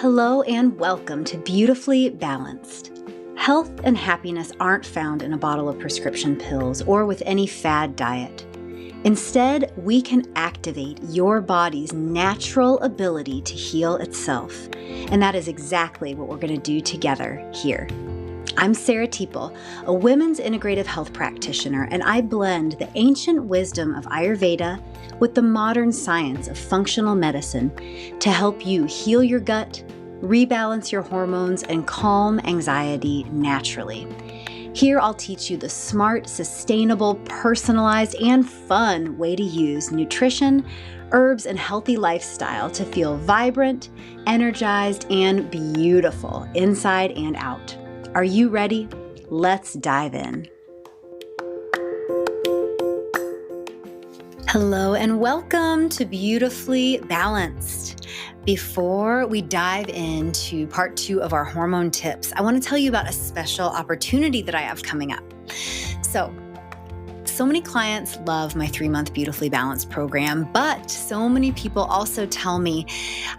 Hello and welcome to Beautifully Balanced. Health and happiness aren't found in a bottle of prescription pills or with any fad diet. Instead, we can activate your body's natural ability to heal itself. And that is exactly what we're going to do together here. I'm Sarah Teeple, a women's integrative health practitioner, and I blend the ancient wisdom of Ayurveda with the modern science of functional medicine to help you heal your gut, rebalance your hormones, and calm anxiety naturally. Here I'll teach you the smart, sustainable, personalized, and fun way to use nutrition, herbs, and healthy lifestyle to feel vibrant, energized, and beautiful inside and out. Are you ready? Let's dive in. Hello and welcome to Beautifully Balanced. Before we dive into part 2 of our hormone tips, I want to tell you about a special opportunity that I have coming up. So many clients love my 3-month Beautifully Balanced program, but so many people also tell me,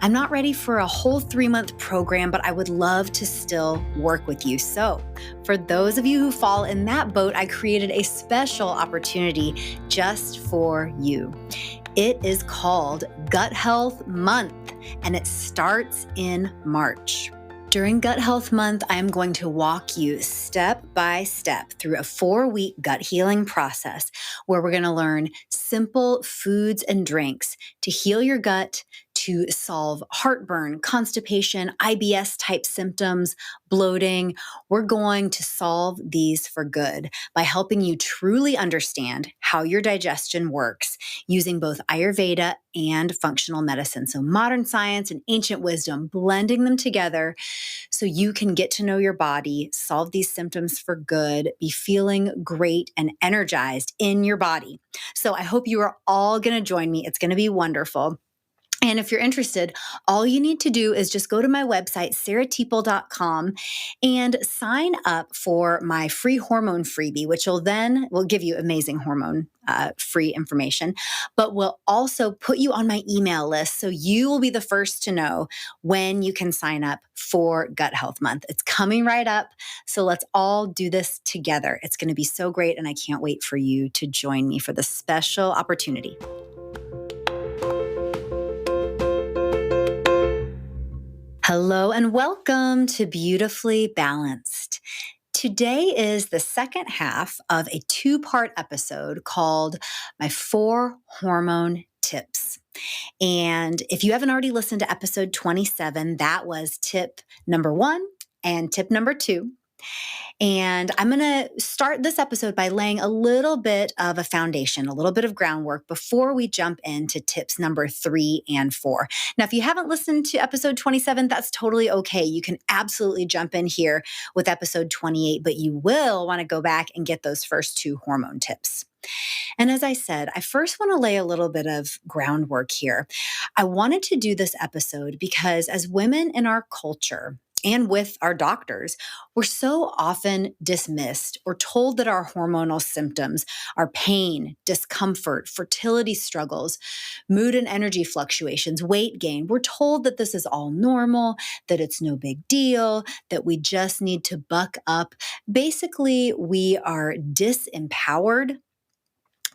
I'm not ready for a whole 3-month program, but I would love to still work with you. So for those of you who fall in that boat, I created a special opportunity just for you. It is called Gut Health Month, and it starts in March. During Gut Health Month, I am going to walk you step by step through a 4-week gut healing process where we're going to learn simple foods and drinks to heal your gut, to solve heartburn, constipation, IBS type symptoms, bloating. We're going to solve these for good by helping you truly understand how your digestion works using both Ayurveda and functional medicine. So modern science and ancient wisdom, blending them together so you can get to know your body, solve these symptoms for good, be feeling great and energized in your body. So I hope you are all going to join me. It's going to be wonderful. And if you're interested, all you need to do is just go to my website, sarahteeple.com, and sign up for my free hormone freebie, which will give you amazing hormone free information, but will also put you on my email list so you will be the first to know when you can sign up for Gut Health Month. It's coming right up, so let's all do this together. It's going to be so great, and I can't wait for you to join me for this special opportunity. Hello and welcome to Beautifully Balanced. Today is the second half of a 2-part episode called My 4 Hormone Tips. And if you haven't already listened to episode 27, that was tip number 1 and tip number 2. And I'm going to start this episode by laying a little bit of a foundation, a little bit of groundwork before we jump into tips number 3 and 4. Now, if you haven't listened to episode 27, that's totally okay. You can absolutely jump in here with episode 28, but you will want to go back and get those first 2 hormone tips. And as I said, I first want to lay a little bit of groundwork here. I wanted to do this episode because as women in our culture, and with our doctors, we're so often dismissed or told that our hormonal symptoms are pain, discomfort, fertility struggles, mood and energy fluctuations, weight gain. We're told that this is all normal, that it's no big deal, that we just need to buck up. Basically, we are disempowered,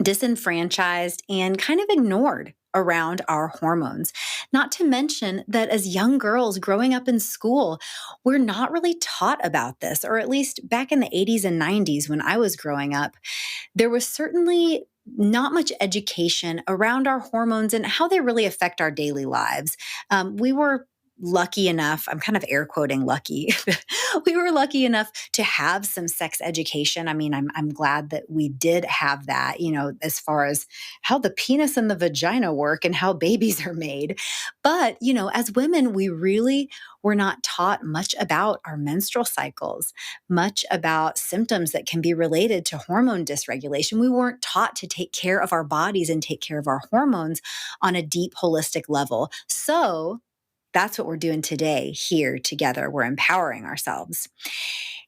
disenfranchised, and kind of ignored around our hormones. Not to mention that as young girls growing up in school, we're not really taught about this, or at least back in the 80s and 90s when I was growing up, there was certainly not much education around our hormones and how they really affect our daily lives. We were lucky enough, I'm kind of air quoting lucky. We were lucky enough to have some sex education. I mean, I'm glad that we did have that, as far as how the penis and the vagina work and how babies are made. But, as women, we really were not taught much about our menstrual cycles, much about symptoms that can be related to hormone dysregulation. We weren't taught to take care of our bodies and take care of our hormones on a deep, holistic level. So that's what we're doing today here together. We're empowering ourselves.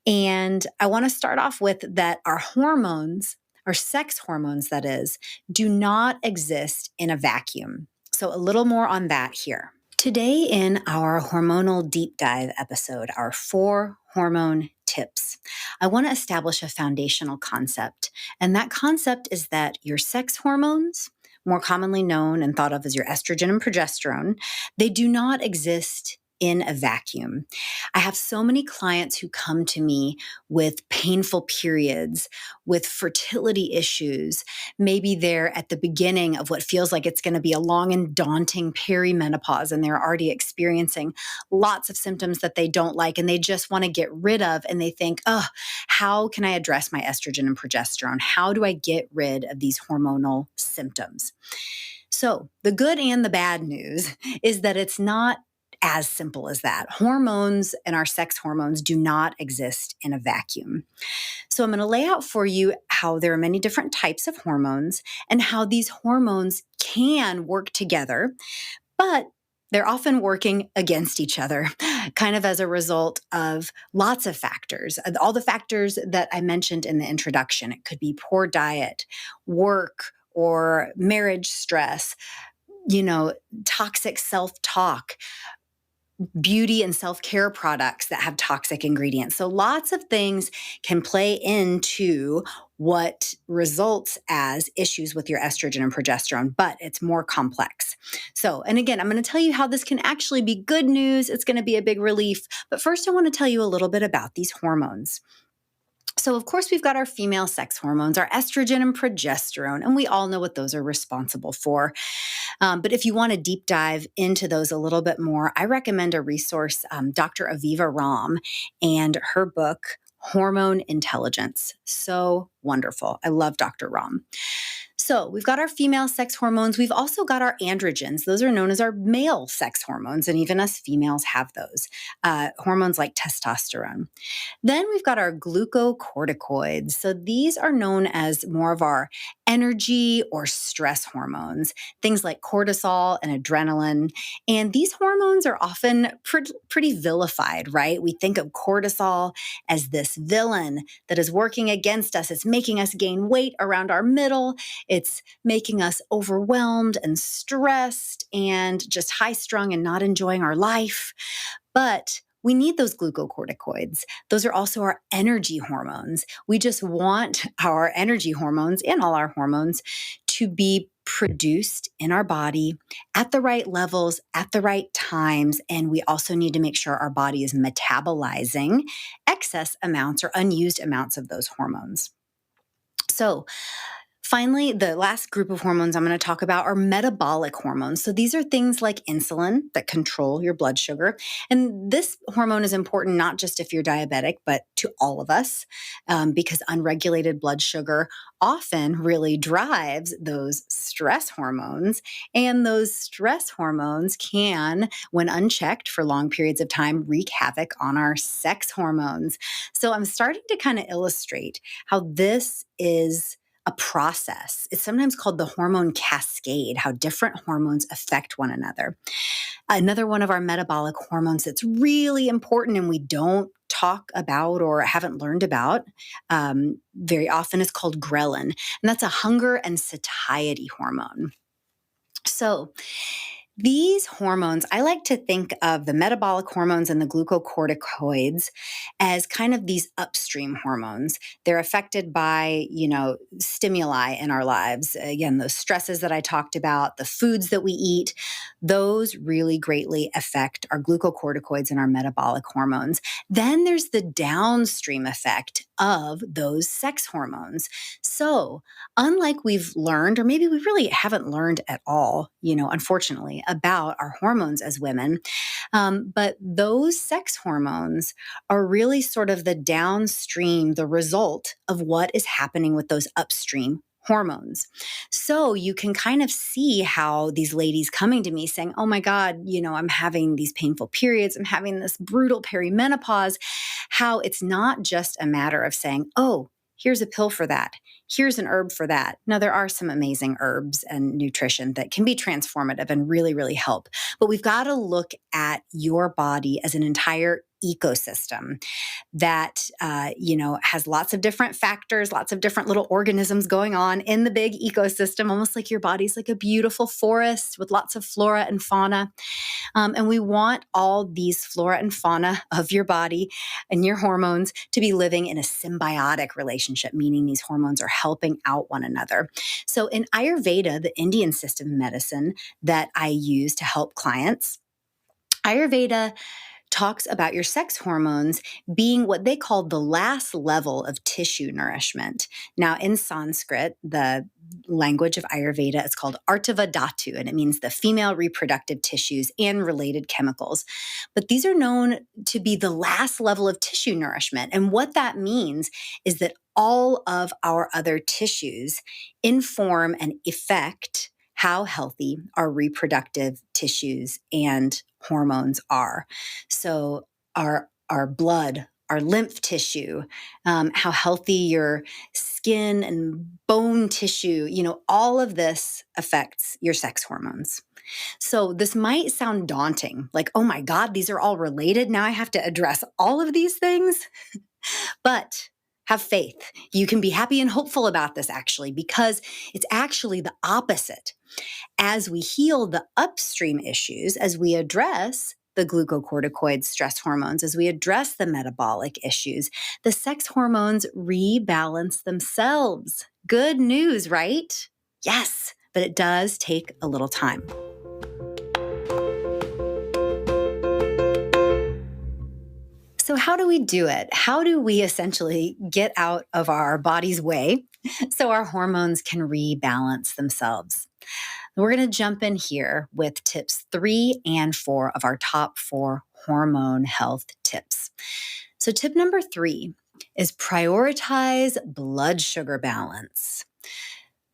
And I want to start off with that our hormones, our sex hormones, that is, do not exist in a vacuum. So a little more on that here. Today, in our hormonal deep dive episode, our 4 hormone tips, I want to establish a foundational concept. And that concept is that your sex hormones, more commonly known and thought of as your estrogen and progesterone, they do not exist in a vacuum. I have so many clients who come to me with painful periods, with fertility issues. Maybe they're at the beginning of what feels like it's going to be a long and daunting perimenopause, and they're already experiencing lots of symptoms that they don't like and they just want to get rid of. And they think, oh, how can I address my estrogen and progesterone? How do I get rid of these hormonal symptoms? So, the good and the bad news is that it's not as simple as that. Hormones and our sex hormones do not exist in a vacuum. So, I'm going to lay out for you how there are many different types of hormones and how these hormones can work together, but they're often working against each other, kind of as a result of lots of factors. All the factors that I mentioned in the introduction. It could be poor diet, work, or marriage stress, toxic self-talk, beauty and self-care products that have toxic ingredients. So lots of things can play into what results as issues with your estrogen and progesterone, but it's more complex. So, and again, I'm going to tell you how this can actually be good news. It's going to be a big relief. But first, I want to tell you a little bit about these hormones. So, of course, we've got our female sex hormones, our estrogen and progesterone, and we all know what those are responsible for. But if you want to deep dive into those a little bit more, I recommend a resource, Dr. Aviva Ram and her book, Hormone Intelligence. So wonderful. I love Dr. Ram. So we've got our female sex hormones. We've also got our androgens. Those are known as our male sex hormones, and even us females have those. Hormones like testosterone. Then we've got our glucocorticoids. So these are known as more of our energy or stress hormones, things like cortisol and adrenaline. And these hormones are often pretty vilified, right? We think of cortisol as this villain that is working against us. It's making us gain weight around our middle. It's making us overwhelmed and stressed and just high strung and not enjoying our life. But we need those glucocorticoids. Those are also our energy hormones. We just want our energy hormones and all our hormones to be produced in our body at the right levels, at the right times. And we also need to make sure our body is metabolizing excess amounts or unused amounts of those hormones. So, finally, the last group of hormones I'm going to talk about are metabolic hormones. So these are things like insulin that control your blood sugar. And this hormone is important not just if you're diabetic, but to all of us, because unregulated blood sugar often really drives those stress hormones. And those stress hormones can, when unchecked for long periods of time, wreak havoc on our sex hormones. So I'm starting to kind of illustrate how this is a process. It's sometimes called the hormone cascade, how different hormones affect one another. Another one of our metabolic hormones that's really important and we don't talk about or haven't learned about very often is called ghrelin. And that's a hunger and satiety hormone. So, these hormones, I like to think of the metabolic hormones and the glucocorticoids as kind of these upstream hormones. They're affected by, stimuli in our lives. Again, those stresses that I talked about, the foods that we eat, those really greatly affect our glucocorticoids and our metabolic hormones. Then there's the downstream effect of those sex hormones. So, unlike we've learned, or maybe we really haven't learned at all, unfortunately, about our hormones as women. But those sex hormones are really sort of the downstream, the result of what is happening with those upstream hormones. So you can kind of see how these ladies coming to me saying, oh my God, I'm having these painful periods, I'm having this brutal perimenopause, how it's not just a matter of saying, oh, here's a pill for that. Here's an herb for that. Now, there are some amazing herbs and nutrition that can be transformative and really, really help. But we've got to look at your body as an entire ecosystem that, has lots of different factors, lots of different little organisms going on in the big ecosystem, almost like your body's like a beautiful forest with lots of flora and fauna. And we want all these flora and fauna of your body and your hormones to be living in a symbiotic relationship, meaning these hormones are helping out one another. So in Ayurveda, the Indian system of medicine that I use to help clients, Ayurveda talks about your sex hormones being what they call the last level of tissue nourishment. Now, in Sanskrit, the language of Ayurveda, it's called Artava Dhatu, and it means the female reproductive tissues and related chemicals. But these are known to be the last level of tissue nourishment. And what that means is that all of our other tissues inform and affect how healthy our reproductive tissues and hormones are. So our blood, our lymph tissue, how healthy your skin and bone tissue, all of this affects your sex hormones. So this might sound daunting, like, oh my God, these are all related. Now I have to address all of these things. But have faith. You can be happy and hopeful about this actually, because it's actually the opposite. As we heal the upstream issues, as we address the glucocorticoid stress hormones, as we address the metabolic issues, the sex hormones rebalance themselves. Good news, right? Yes, but it does take a little time. So how do we do it? How do we essentially get out of our body's way so our hormones can rebalance themselves? We're going to jump in here with tips 3 and 4 of our top 4 hormone health tips. So tip number 3 is prioritize blood sugar balance.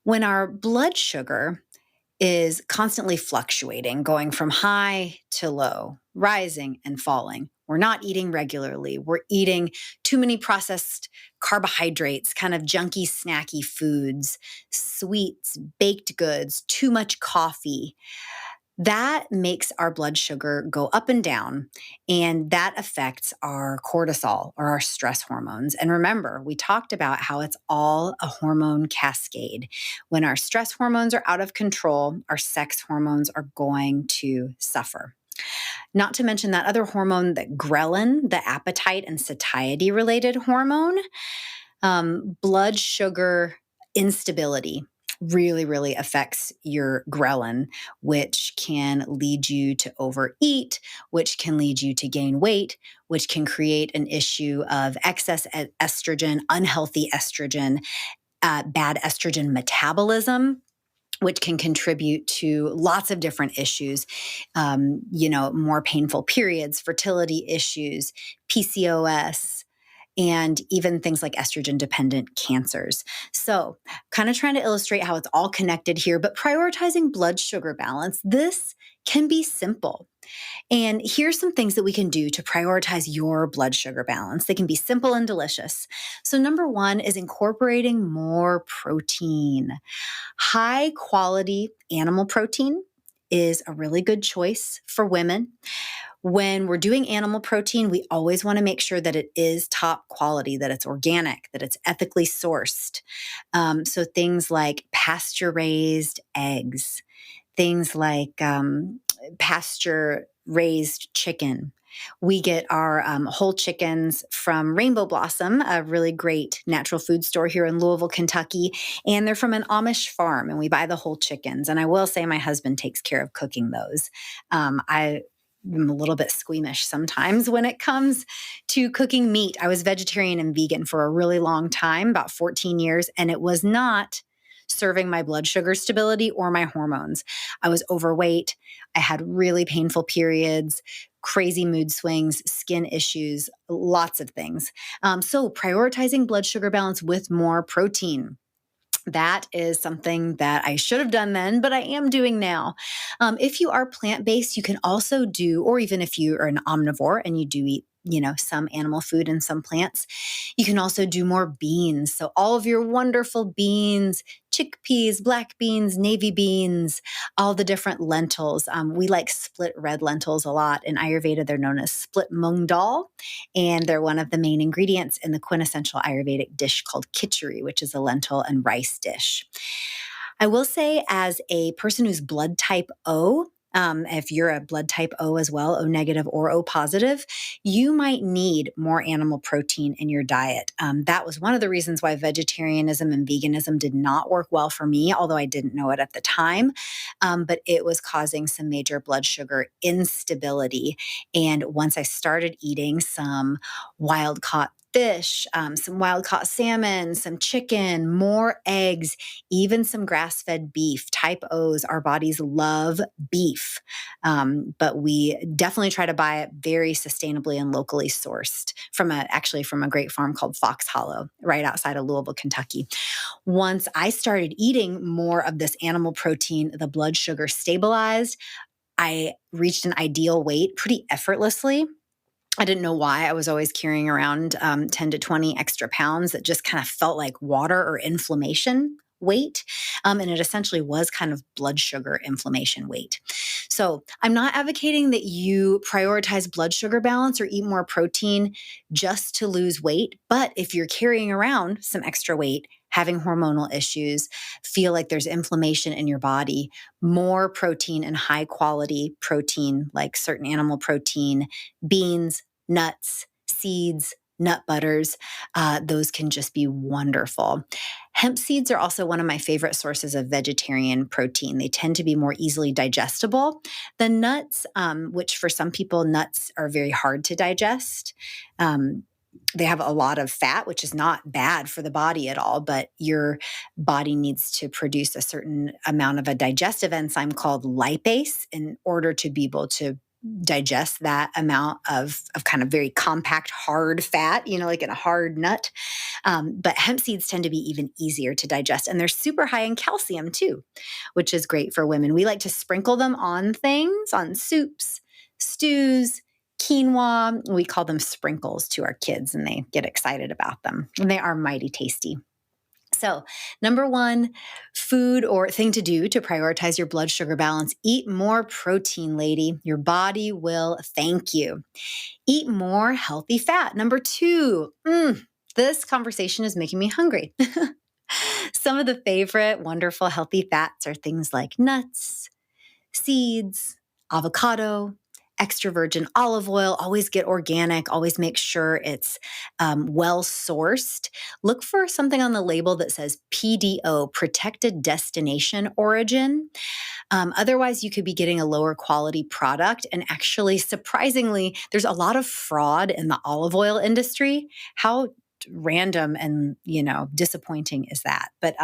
When our blood sugar is constantly fluctuating, going from high to low, rising and falling, we're not eating regularly. We're eating too many processed carbohydrates, kind of junky, snacky foods, sweets, baked goods, too much coffee. That makes our blood sugar go up and down, and that affects our cortisol or our stress hormones. And remember, we talked about how it's all a hormone cascade. When our stress hormones are out of control, our sex hormones are going to suffer. Not to mention that other hormone, that ghrelin, the appetite and satiety related hormone, blood sugar instability really, really affects your ghrelin, which can lead you to overeat, which can lead you to gain weight, which can create an issue of excess estrogen, unhealthy estrogen, bad estrogen metabolism, which can contribute to lots of different issues, more painful periods, fertility issues, PCOS, and even things like estrogen-dependent cancers. So kind of trying to illustrate how it's all connected here, but prioritizing blood sugar balance, this can be simple. And here's some things that we can do to prioritize your blood sugar balance. They can be simple and delicious. So number 1 is incorporating more protein. High quality animal protein is a really good choice for women. When we're doing animal protein, we always want to make sure that it is top quality, that it's organic, that it's ethically sourced. So things like pasture-raised eggs, things like pasture-raised chicken. We get our whole chickens from Rainbow Blossom, a really great natural food store here in Louisville, Kentucky. And they're from an Amish farm, and we buy the whole chickens. And I will say my husband takes care of cooking those. I'm a little bit squeamish sometimes when it comes to cooking meat. I was vegetarian and vegan for a really long time, about 14 years, and it was not serving my blood sugar stability or my hormones. I was overweight. I had really painful periods, crazy mood swings, skin issues, lots of things. So prioritizing blood sugar balance with more protein. That is something that I should have done then, but I am doing now. If you are plant-based, you can also do, or even if you are an omnivore and you do eat some animal food and some plants. You can also do more beans. So all of your wonderful beans, chickpeas, black beans, navy beans, all the different lentils. We like split red lentils a lot. In Ayurveda, they're known as split mung dal, and they're one of the main ingredients in the quintessential Ayurvedic dish called khichdi, which is a lentil and rice dish. I will say, as a person who's blood type O, if you're a blood type O as well, O negative or O positive, you might need more animal protein in your diet. That was one of the reasons why vegetarianism and veganism did not work well for me, although I didn't know it at the time. But it was causing some major blood sugar instability. And once I started eating some wild caught fish, some wild caught salmon, some chicken, more eggs, even some grass fed beef. Type O's, our bodies love beef, but we definitely try to buy it very sustainably and locally sourced from a great farm called Fox Hollow, right outside of Louisville, Kentucky. Once I started eating more of this animal protein, the blood sugar stabilized. I reached an ideal weight pretty effortlessly. I didn't know why. I was always carrying around 10 to 20 extra pounds that just kind of felt like water or inflammation weight. And it essentially was kind of blood sugar inflammation weight. So I'm not advocating that you prioritize blood sugar balance or eat more protein just to lose weight. But if you're carrying around some extra weight, having hormonal issues, feel like there's inflammation in your body, more protein and high quality protein, like certain animal protein, beans, nuts, seeds, nut butters, those can just be wonderful. Hemp seeds are also one of my favorite sources of vegetarian protein. They tend to be more easily digestible than nuts, which for some people, nuts are very hard to digest. They have a lot of fat, which is not bad for the body at all, but your body needs to produce a certain amount of a digestive enzyme called lipase in order to be able to digest that amount of kind of very compact, hard fat, like in a hard nut. But hemp seeds tend to be even easier to digest. And they're super high in calcium too, which is great for women. We like to sprinkle them on things, on soups, stews, quinoa. We call them sprinkles to our kids, and they get excited about them. And they are mighty tasty. So, number one, food or thing to do to prioritize your blood sugar balance: eat more protein, lady. Your body will thank you. Eat more healthy fat. Number two, this conversation is making me hungry. Some of the favorite wonderful healthy fats are things like nuts, seeds, avocado, extra virgin olive oil. Always get organic. Always make sure it's well sourced. Look for something on the label that says PDO, Protected Destination Origin. Otherwise, you could be getting a lower quality product. And actually, surprisingly, there's a lot of fraud in the olive oil industry. How random and disappointing is that? But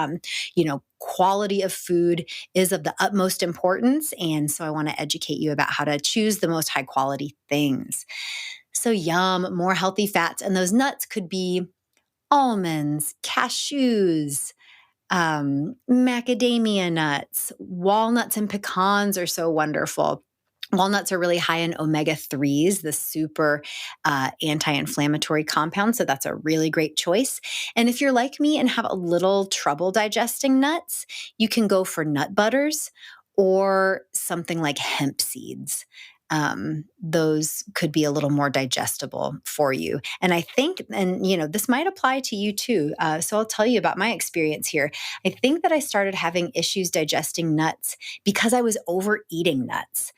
quality of food is of the utmost importance, and so I want to educate you about how to choose the most high quality things. So yum, more healthy fats, and those nuts could be almonds, cashews, macadamia nuts, walnuts, and pecans are so wonderful. Walnuts are really high in omega-3s, the super anti-inflammatory compound. So that's a really great choice. And if you're like me and have a little trouble digesting nuts, you can go for nut butters or something like hemp seeds. Those could be a little more digestible for you. And I think, this might apply to you too. So I'll tell you about my experience here. I think that I started having issues digesting nuts because I was overeating nuts.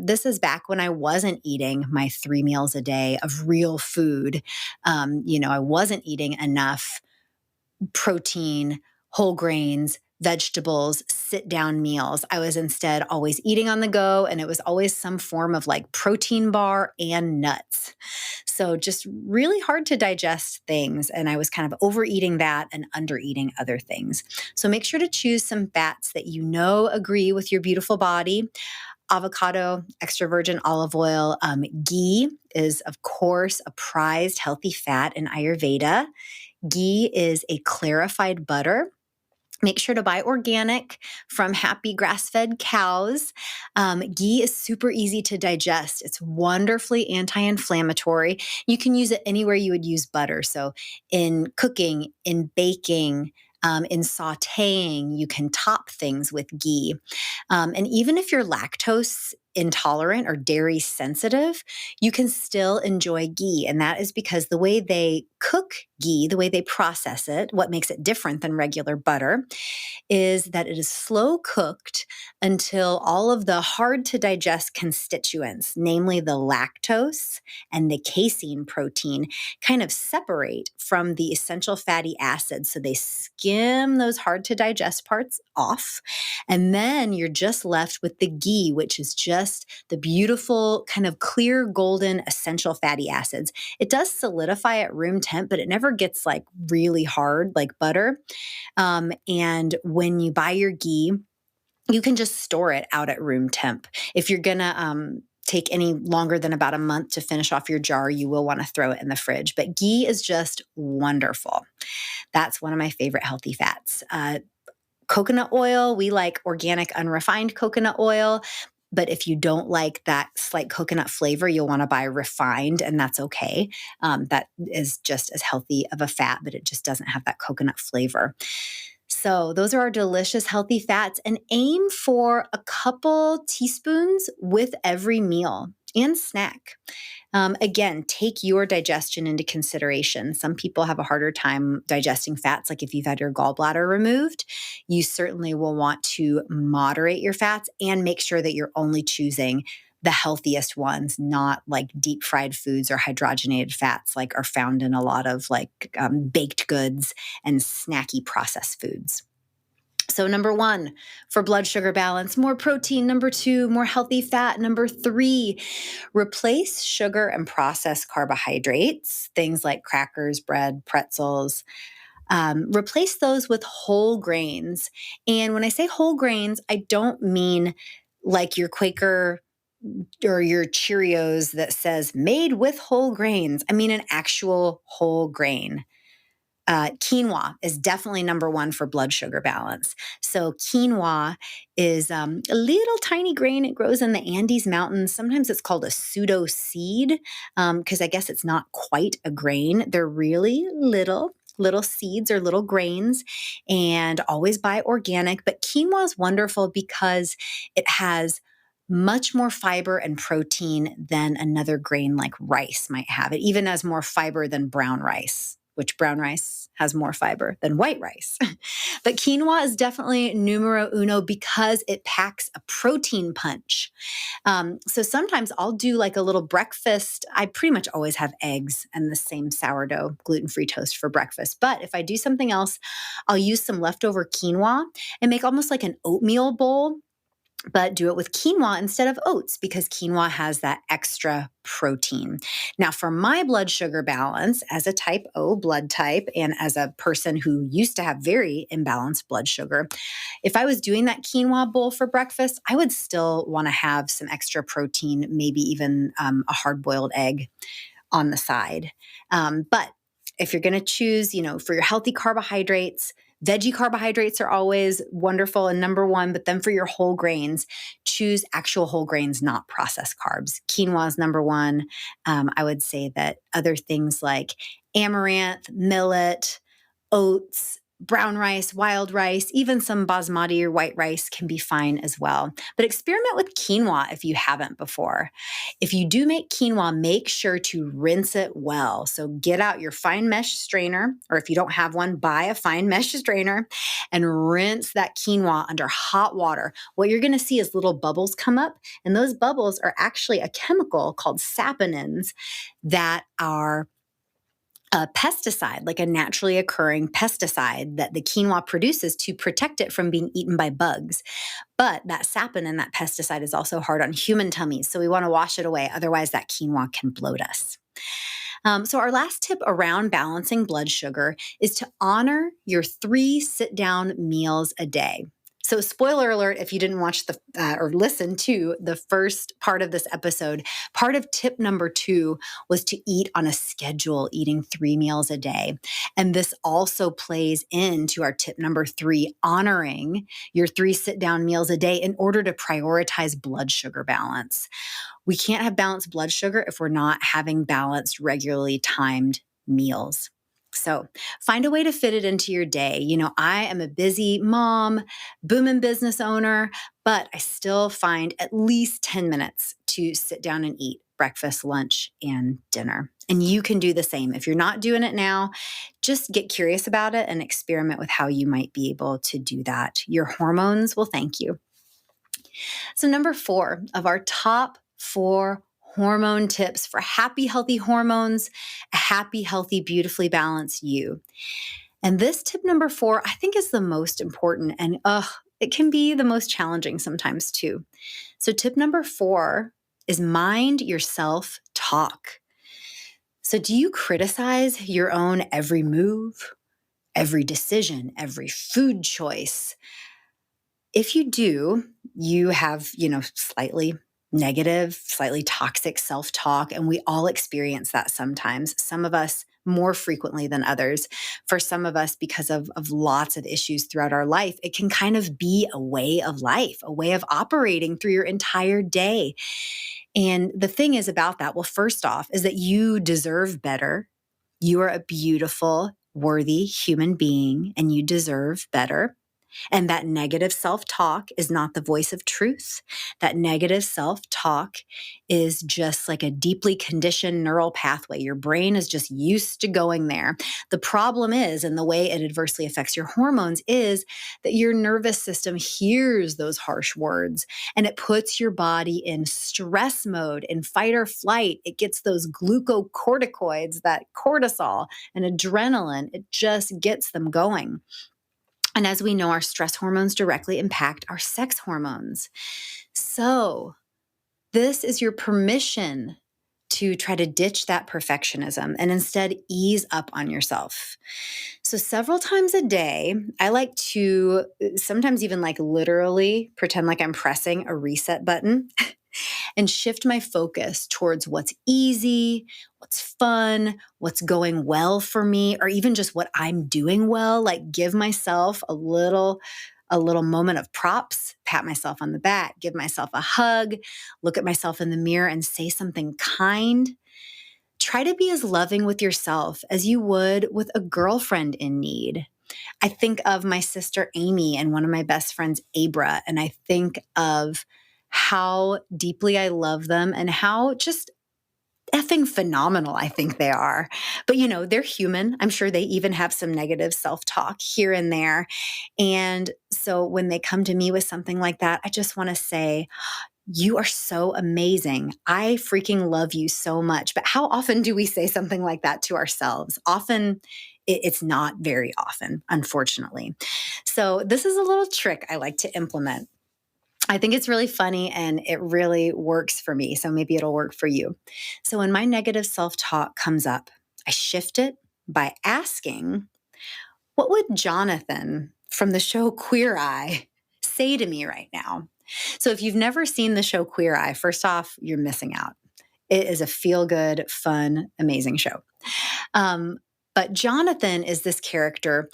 This is back when I wasn't eating my 3 meals a day of real food. I wasn't eating enough protein, whole grains, vegetables, sit down meals. I was instead always eating on the go, and it was always some form of like protein bar and nuts. So just really hard to digest things. And I was kind of overeating that and undereating other things. So make sure to choose some fats that agree with your beautiful body. Avocado, extra virgin olive oil, ghee is, of course, a prized healthy fat in Ayurveda. Ghee is a clarified butter. Make sure to buy organic from happy grass-fed cows. Ghee is super easy to digest. It's wonderfully anti-inflammatory. You can use it anywhere you would use butter. So in cooking, in baking, in sautéing, you can top things with ghee. And even if you're lactose intolerant or dairy sensitive, you can still enjoy ghee. And that is because the way they cook ghee, the way they process it, what makes it different than regular butter, is that it is slow cooked until all of the hard to digest constituents, namely the lactose and the casein protein, kind of separate from the essential fatty acids. So they skim those hard to digest parts off. And then you're just left with the ghee, which is just the beautiful, kind of clear, golden essential fatty acids. It does solidify at room temp, but it never gets like really hard like butter. And when you buy your ghee, you can just store it out at room temp. If you're going to take any longer than about a month to finish off your jar, you will want to throw it in the fridge. But ghee is just wonderful. That's one of my favorite healthy fats. Coconut oil, we like organic, unrefined coconut oil. But if you don't like that slight coconut flavor, you'll want to buy refined, and that's okay. That is just as healthy of a fat, but it just doesn't have that coconut flavor. So those are our delicious, healthy fats, and aim for a couple teaspoons with every meal and snack. Again, take your digestion into consideration. Some people have a harder time digesting fats, like if you've had your gallbladder removed. You certainly will want to moderate your fats and make sure that you're only choosing the healthiest ones, not like deep fried foods or hydrogenated fats like are found in a lot of like baked goods and snacky processed foods. So number 1, for blood sugar balance, more protein. Number 2, more healthy fat. Number 3, replace sugar and processed carbohydrates, things like crackers, bread, pretzels. Replace those with whole grains. And when I say whole grains, I don't mean like your Quaker or your Cheerios that says made with whole grains. I mean an actual whole grain. Quinoa is definitely number 1 for blood sugar balance. So quinoa is a little tiny grain. It grows in the Andes Mountains. Sometimes it's called a pseudo seed because I guess it's not quite a grain. They're really little seeds or little grains, and always buy organic. But quinoa is wonderful because it has much more fiber and protein than another grain like rice might have. It even has more fiber than brown rice, which brown rice has more fiber than white rice. But quinoa is definitely numero uno because it packs a protein punch. So sometimes I'll do like a little breakfast. I pretty much always have eggs and the same sourdough gluten-free toast for breakfast. But if I do something else, I'll use some leftover quinoa and make almost like an oatmeal bowl, but do it with quinoa instead of oats because quinoa has that extra protein. Now, for my blood sugar balance as a type O blood type and as a person who used to have very imbalanced blood sugar, if I was doing that quinoa bowl for breakfast, I would still want to have some extra protein, maybe even a hard-boiled egg on the side. But if you're going to choose, for your healthy carbohydrates, veggie carbohydrates are always wonderful and number 1, but then for your whole grains, choose actual whole grains, not processed carbs. Quinoa is number 1. I would say that other things like amaranth, millet, oats, brown rice, wild rice, even some basmati or white rice can be fine as well. But experiment with quinoa if you haven't before. If you do make quinoa, make sure to rinse it well. So get out your fine mesh strainer, or if you don't have one, buy a fine mesh strainer and rinse that quinoa under hot water. What you're going to see is little bubbles come up, and those bubbles are actually a chemical called saponins that are a pesticide, like a naturally occurring pesticide that the quinoa produces to protect it from being eaten by bugs. But that saponin, that pesticide, is also hard on human tummies. So we want to wash it away. Otherwise, that quinoa can bloat us. So our last tip around balancing blood sugar is to honor your 3 sit-down meals a day. So, spoiler alert, if you didn't watch or listen to the first part of this episode, part of tip number 2 was to eat on a schedule, eating 3 meals a day. And this also plays into our tip number 3, honoring your 3 sit down meals a day in order to prioritize blood sugar balance. We can't have balanced blood sugar if we're not having balanced, regularly timed meals. So find a way to fit it into your day. I am a busy mom, booming business owner, but I still find at least 10 minutes to sit down and eat breakfast, lunch, and dinner. And you can do the same. If you're not doing it now, just get curious about it and experiment with how you might be able to do that. Your hormones will thank you. So, number 4 of our top 4 hormone tips for happy, healthy hormones, a happy, healthy, beautifully balanced you. And this tip number 4, I think, is the most important, and it can be the most challenging sometimes too. So, tip number 4 is mind your self-talk. So, do you criticize your own every move, every decision, every food choice? If you do, you have, slightly negative, slightly toxic self-talk, and we all experience that sometimes. Some of us more frequently than others. For some of us, because of lots of issues throughout our life, it can kind of be a way of life, a way of operating through your entire day. And the thing is about that, well, first off, is that you deserve better. You are a beautiful, worthy human being, and you deserve better. And that negative self-talk is not the voice of truth. That negative self-talk is just like a deeply conditioned neural pathway. Your brain is just used to going there. The problem is, and the way it adversely affects your hormones, is that your nervous system hears those harsh words and it puts your body in stress mode, in fight or flight. It gets those glucocorticoids, that cortisol and adrenaline. It just gets them going. And as we know, our stress hormones directly impact our sex hormones. So this is your permission to try to ditch that perfectionism and instead ease up on yourself. So several times a day, I like to sometimes even like literally pretend like I'm pressing a reset button and shift my focus towards what's easy, what's fun, what's going well for me, or even just what I'm doing well. Like give myself a little moment of props, pat myself on the back, give myself a hug, look at myself in the mirror and say something kind. Try to be as loving with yourself as you would with a girlfriend in need. I think of my sister Amy and one of my best friends, Abra, and I think of how deeply I love them and how just effing phenomenal I think they are. But they're human. I'm sure they even have some negative self-talk here and there. And so when they come to me with something like that, I just want to say, you are so amazing. I freaking love you so much. But how often do we say something like that to ourselves? Often, it's not very often, unfortunately. So this is a little trick I like to implement. I think it's really funny and it really works for me. So maybe it'll work for you. So when my negative self-talk comes up, I shift it by asking, what would Jonathan from the show Queer Eye say to me right now? So if you've never seen the show Queer Eye, first off, you're missing out. It is a feel-good, fun, amazing show. But Jonathan is this character,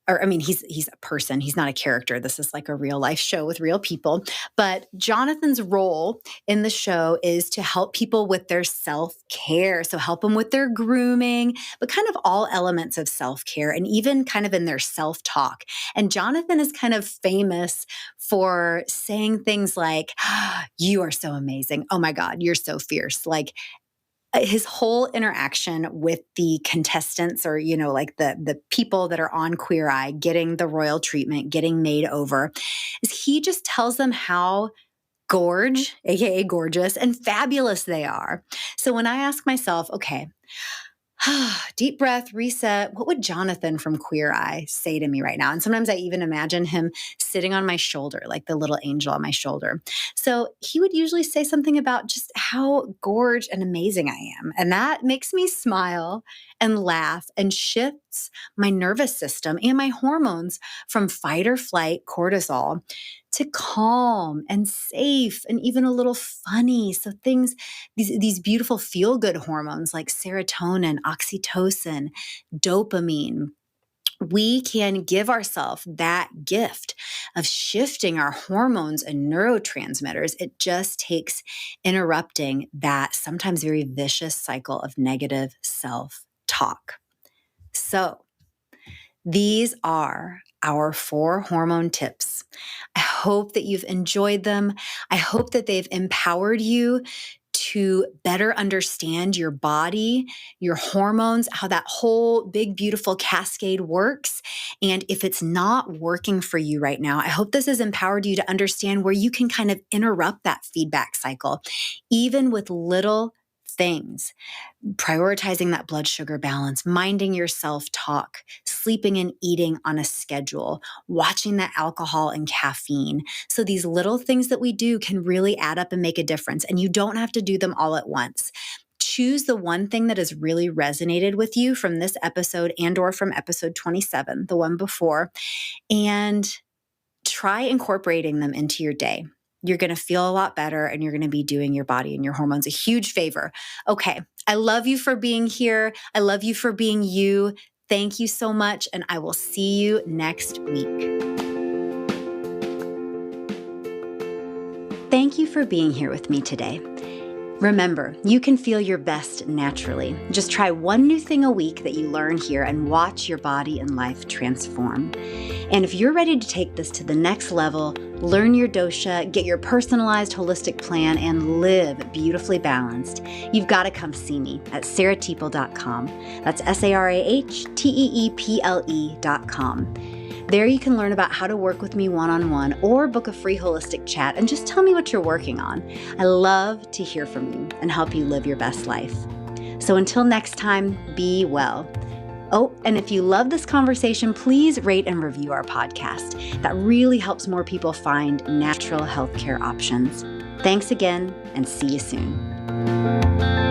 or I mean, he's a person. He's not a character. This is like a real life show with real people. But Jonathan's role in the show is to help people with their self-care. So help them with their grooming, but kind of all elements of self-care and even kind of in their self-talk. And Jonathan is kind of famous for saying things like, you are so amazing. Oh my God, you're so fierce. Like, his whole interaction with the contestants or, like the people that are on Queer Eye getting the royal treatment, getting made over, is he just tells them how aka gorgeous and fabulous they are. So when I ask myself, okay, Deep breath, reset. What would Jonathan from Queer Eye say to me right now? And sometimes I even imagine him sitting on my shoulder, like the little angel on my shoulder. So he would usually say something about just how gorgeous and amazing I am. And that makes me smile and laugh and shifts my nervous system and my hormones from fight or flight cortisol to calm and safe and even a little funny. So these beautiful feel-good hormones like serotonin, oxytocin, dopamine, we can give ourselves that gift of shifting our hormones and neurotransmitters. It just takes interrupting that sometimes very vicious cycle of negative self-talk. So these are our 4 hormone tips. I hope that you've enjoyed them. I hope that they've empowered you to better understand your body, your hormones, how that whole big, beautiful cascade works. And if it's not working for you right now, I hope this has empowered you to understand where you can kind of interrupt that feedback cycle, even with little things. Prioritizing that blood sugar balance, minding your self-talk, sleeping and eating on a schedule, watching that alcohol and caffeine. So these little things that we do can really add up and make a difference. And you don't have to do them all at once. Choose the one thing that has really resonated with you from this episode and or from episode 27, the one before, and try incorporating them into your day. You're going to feel a lot better and you're going to be doing your body and your hormones a huge favor. Okay. I love you for being here. I love you for being you. Thank you so much. And I will see you next week. Thank you for being here with me today. Remember, you can feel your best naturally. Just try one new thing a week that you learn here and watch your body and life transform. And if you're ready to take this to the next level, learn your dosha, get your personalized holistic plan, and live beautifully balanced, you've got to come see me at sarahteeple.com. That's SARAHTEEPLE.com. There you can learn about how to work with me one-on-one or book a free holistic chat and just tell me what you're working on. I love to hear from you and help you live your best life. So until next time, be well. Oh, and if you love this conversation, please rate and review our podcast. That really helps more people find natural healthcare options. Thanks again, and see you soon.